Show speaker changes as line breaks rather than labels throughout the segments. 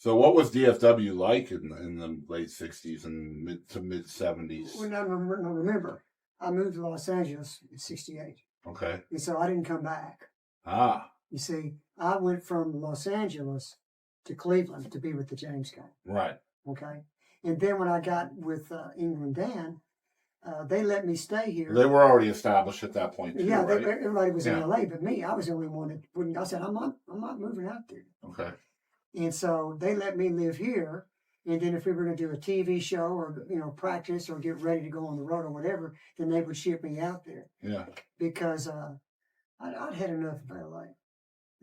So what was DFW like in the late 60s and mid 70s?
Well, now remember, I moved to Los Angeles in 68.
Okay.
And so I didn't come back.
Ah.
You see, I went from Los Angeles to Cleveland to be with the James Gang.
Right.
Okay. And then when I got with England Dan, they let me stay here.
They were already established at that point too,
yeah,
right?
everybody was in LA, but me, I was the only one that wouldn't. I said, I'm not moving out there.
Okay.
And so they let me live here. And then if we were going to do a TV show or, practice or get ready to go on the road or whatever, then they would ship me out there.
Yeah.
Because I'd had enough of LA.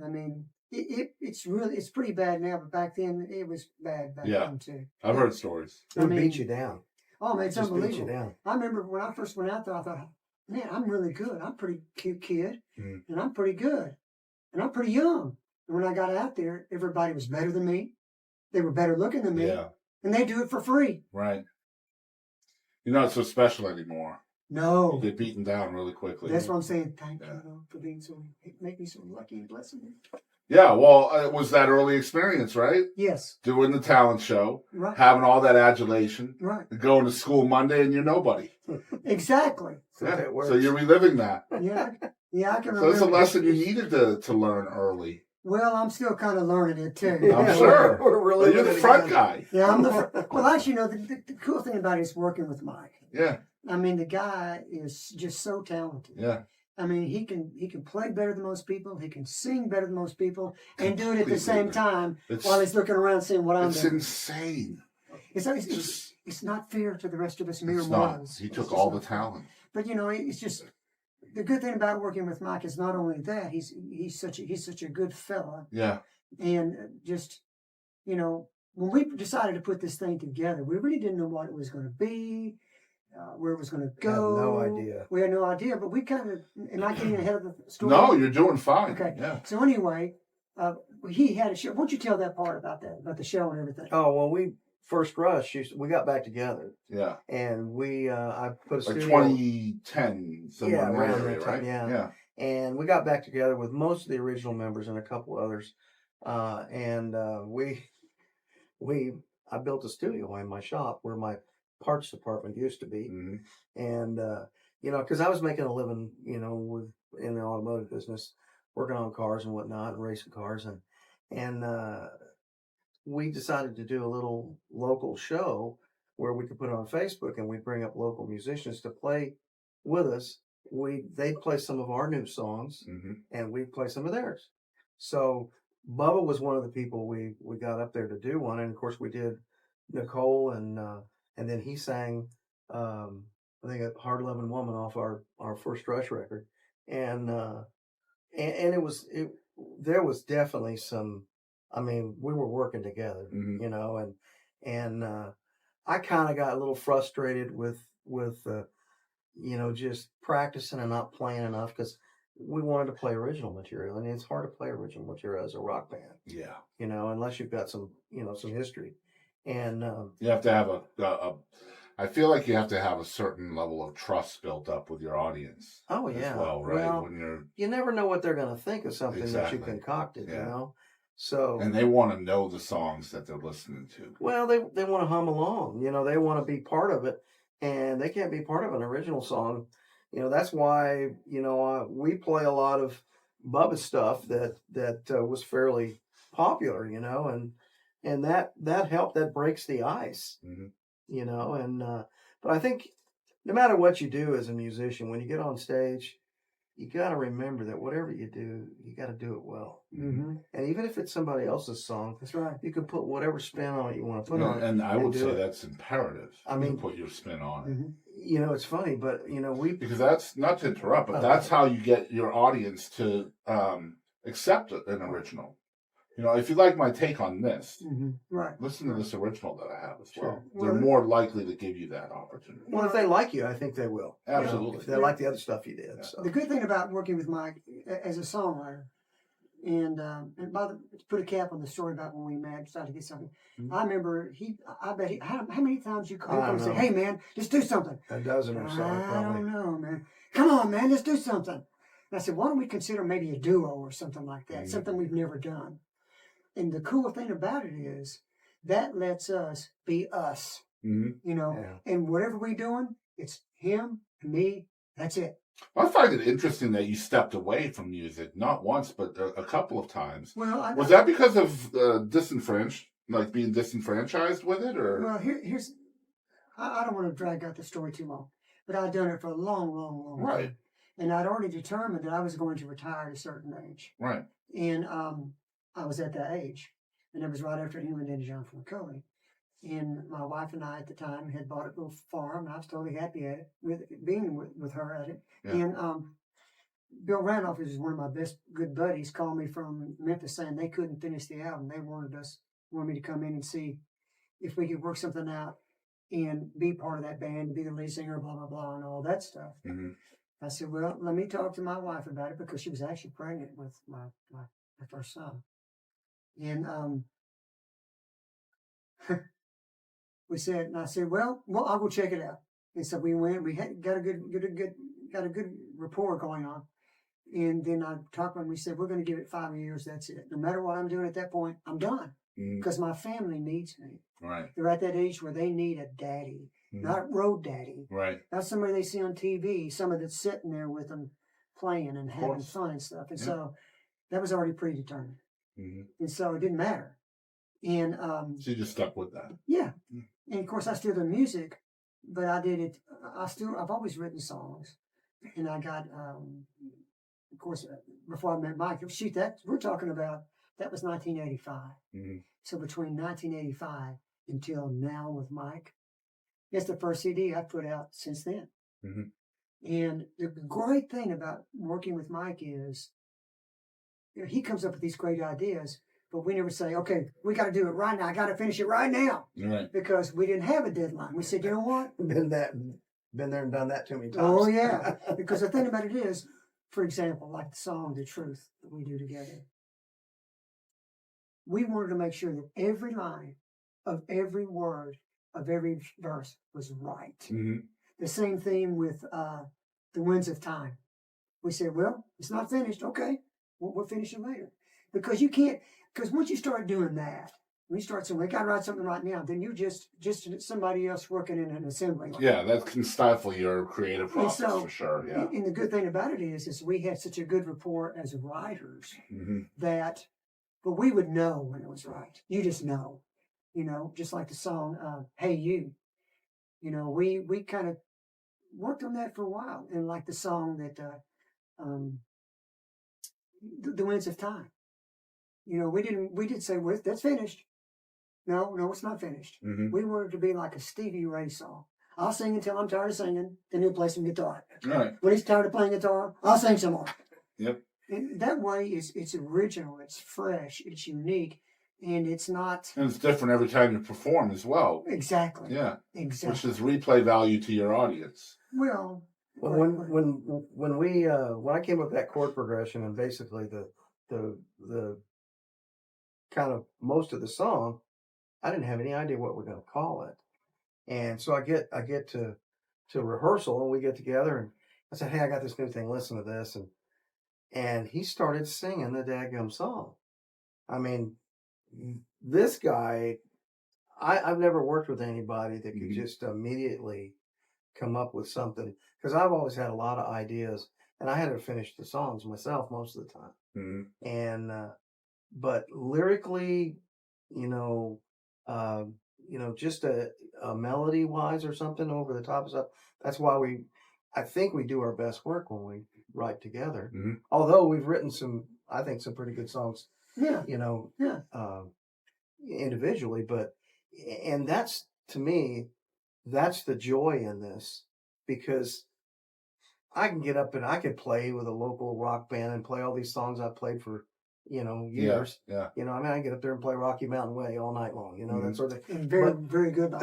I mean, it's pretty bad now, but back then it was bad back then too.
I've heard stories.
It beat you down.
Oh man, it's unbelievable.
Beat you down.
I remember when I first went out there, I thought, man, I'm really good. I'm a pretty cute kid, and I'm pretty good, and I'm pretty young. And when I got out there, everybody was better than me. They were better looking than me, and they do it for free.
Right. You're not so special anymore.
No.
You get beaten down really quickly.
That's what I'm saying. Thank you for being so, make me so lucky and blessing me.
Yeah, well, it was that early experience, right?
Yes.
Doing the talent show,
right.
Having all that adulation,
right?
Going to school Monday and you're nobody.
Exactly.
Yeah. So you're reliving that.
Yeah, I can remember.
So it's a lesson you needed to learn early.
Well, I'm still kind of learning it too.
I'm sure.
Really
you're the front guy.
Yeah, I'm the well, actually, the cool thing about it is working with Mike.
Yeah.
I mean, the guy is just so talented.
Yeah.
I mean, he can play better than most people. He can sing better than most people, and do it at the same time while he's looking around seeing what I'm doing.
It's insane.
It's not fair to the rest of us mere
mortals. He took all the talent.
But it's just the good thing about working with Mike is not only that he's such a good fella.
Yeah.
And just when we decided to put this thing together, we really didn't know what it was going to be. Where it was going to go.
We had no idea.
We had no idea, but we kind of, am I getting ahead of the story?
No, you're doing fine.
Okay.
Yeah.
So anyway, he had a show. Why don't you tell that part about the show and everything?
Oh, well, we we got back together.
Yeah.
And I put a studio. 2010,
somewhere
around
that
time,
right? Yeah.
And we got back together with most of the original members and a couple others. I built a studio in my shop where my parts department used to be. And because I was making a living in the automotive business, working on cars and whatnot and racing cars, and we decided to do a little local show where we could put it on Facebook and we'd bring up local musicians to play with us. They'd play some of our new songs and we'd play some of theirs. So Bubba was one of the people we got up there to do one, and of course we did Nicole and then he sang, I think, a Hard Loving Woman off our first Rush record. And there was definitely some, we were working together, and I kind of got a little frustrated with just practicing and not playing enough because we wanted to play original material, and it's hard to play original material as a rock band.
Yeah.
Unless you've got some history. And
you have to have I feel like you have to have a certain level of trust built up with your audience.
Oh yeah.
As well, right?
Well, you never know what they're going to think of something that you concocted, So
and they want to know the songs that they're listening to.
Well, they want to hum along. They want to be part of it, and they can't be part of an original song. That's why we play a lot of Bubba stuff that was fairly popular, and that helped. That breaks the ice, but I think no matter what you do as a musician, when you get on stage, you got to remember that whatever you do, you got to do it well. And even if it's somebody else's song,
that's right.
You can put whatever spin on it you want to put on it.
And I would say that's imperative.
You
put your spin on it.
It's funny, but because
that's not to interrupt, but that's how you get your audience to accept an original. If you like my take on this,
right?
Listen to this original that I have as well.
Sure.
They're more likely to give you that opportunity.
Well, if they like you, I think they will.
Absolutely.
If they like the other stuff you did.
Yeah.
So.
The good thing about working with Mike as a songwriter, and to put a cap on the story about when we decided to get something, I remember how many times you called him and said, "Hey man, just do something."
A dozen or so.
I don't know, man. Come on, man, let's do something. And I said, why don't we consider maybe a duo or something like that? Something we've never done. And the cool thing about it is that lets us be us, you know, and whatever we doing, it's him and me. That's it.
I find it interesting that you stepped away from music, not once, but a couple of times.
Well,
Was that because of being disenfranchised with it, or?
Well, here's, I don't want to drag out the story too long, but I'd done it for a long
Right.
time. And I'd already determined that I was going to retire at a certain age.
Right.
And I was at that age. And it was right after him and Danny John from Cody. And my wife and I at the time had bought a little farm, and I was totally happy at it, with being with her at it. Yeah. And Bill Randolph, who's one of my best good buddies, called me from Memphis saying they couldn't finish the album. They wanted me to come in and see if we could work something out and be part of that band, be the lead singer, blah, blah, blah, and all that stuff. I said, well, let me talk to my wife about it, because she was actually pregnant with my first son. And I said, well, I'll go check it out. And so we went. We got a good rapport going on. And then I talked with him. We said, we're going to give it 5 years. That's it. No matter what I'm doing at that point, I'm done, because my family needs me.
Right.
They're at that age where they need a daddy, not road daddy.
Right.
Not somebody they see on TV. Somebody that's sitting there with them, playing and having fun and stuff. And so that was already predetermined. And so it didn't matter. And
so you just stuck with that.
Yeah. And of course I still do music, but I did it. I've always written songs, and I got of course before I met Mike. Shoot, that we're talking about, that was 1985. So between 1985 until now with Mike, it's the first CD I've put out since then. And the great thing about working with Mike is, you know, he comes up with these great ideas, but we never say, okay, we got to do it right now. I got to finish it right now.
Right.
Because we didn't have a deadline. We said, you know what?
Been there and done that too many times.
Oh, yeah. Because the thing about it is, for example, like the song The Truth that we do together, we wanted to make sure that every line of every word of every verse was right. The same thing with The Winds of Time. We said, well, it's not finished. Okay, we'll finish it later. Because you can't, because once you start doing that, when you start saying, we got to write something right now, then you're just somebody else working in an assembly line.
Yeah, that can stifle your creative process for sure. Yeah.
And the good thing about it is we had such a good rapport as writers that, but we would know when it was right. You just know, you know, just like the song, Hey You. You know, we kind of worked on that for a while. And like the song that, The Winds of Time. You know, we did say, well, that's finished. No, it's not finished. We wanted it to be like a Stevie Ray song. I'll sing until I'm tired of singing, then he'll play some guitar.
Right.
When he's tired of playing guitar, I'll sing some more.
Yep.
And that way, it's original, it's fresh, it's unique, and it's not...
And it's different every time you perform as well.
Exactly.
Yeah.
Exactly.
Which is replay value to your audience.
Well...
Well, when I came up with that chord progression and basically the kind of most of the song, I didn't have any idea what we're going to call it, and so I get to rehearsal and we get together and I said, hey, I got this new thing. Listen to this, and he started singing the daggum song. I mean, this guy, I've never worked with anybody that could just immediately come up with something, because I've always had a lot of ideas and I had to finish the songs myself most of the time. And but lyrically, just a melody wise or something over the top of stuff. That's why I think we do our best work when we write together. Although we've written some pretty good songs.
Yeah.
Individually, and that's, to me, that's the joy in this, because I can get up and I can play with a local rock band and play all these songs I've played for, years.
Yeah.
I mean, I can get up there and play Rocky Mountain Way all night long, that sort of thing.
And very good.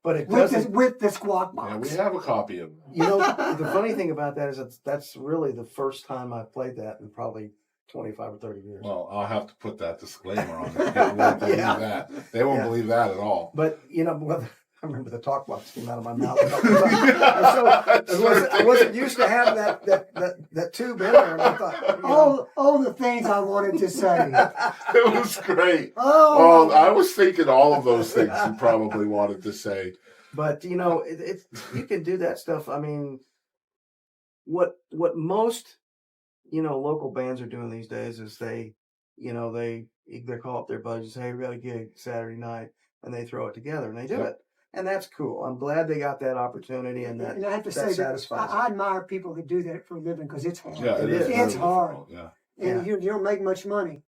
But it
doesn't. With the squawk box.
Yeah, we have a copy of it.
The funny thing about that is that's really the first time I've played that in probably 25 or 30 years.
Well, I'll have to put that disclaimer on it. They won't believe that. They won't believe that at all.
But, remember the talk box came out of my mouth. I wasn't used to having that tube in there. And I thought,
all the things I wanted to say.
It was great.
Oh,
I was thinking all of those things you probably wanted to say.
But you know, you can do that stuff. I mean, what most local bands are doing these days is they call up their buddies, hey, we got a gig Saturday night, and they throw it together and they do it, and that's cool. I'm glad they got that opportunity, and I have to say that
I admire people that do that for a living because it's hard.
Yeah,
It's hard.
Yeah,
and you don't make much money.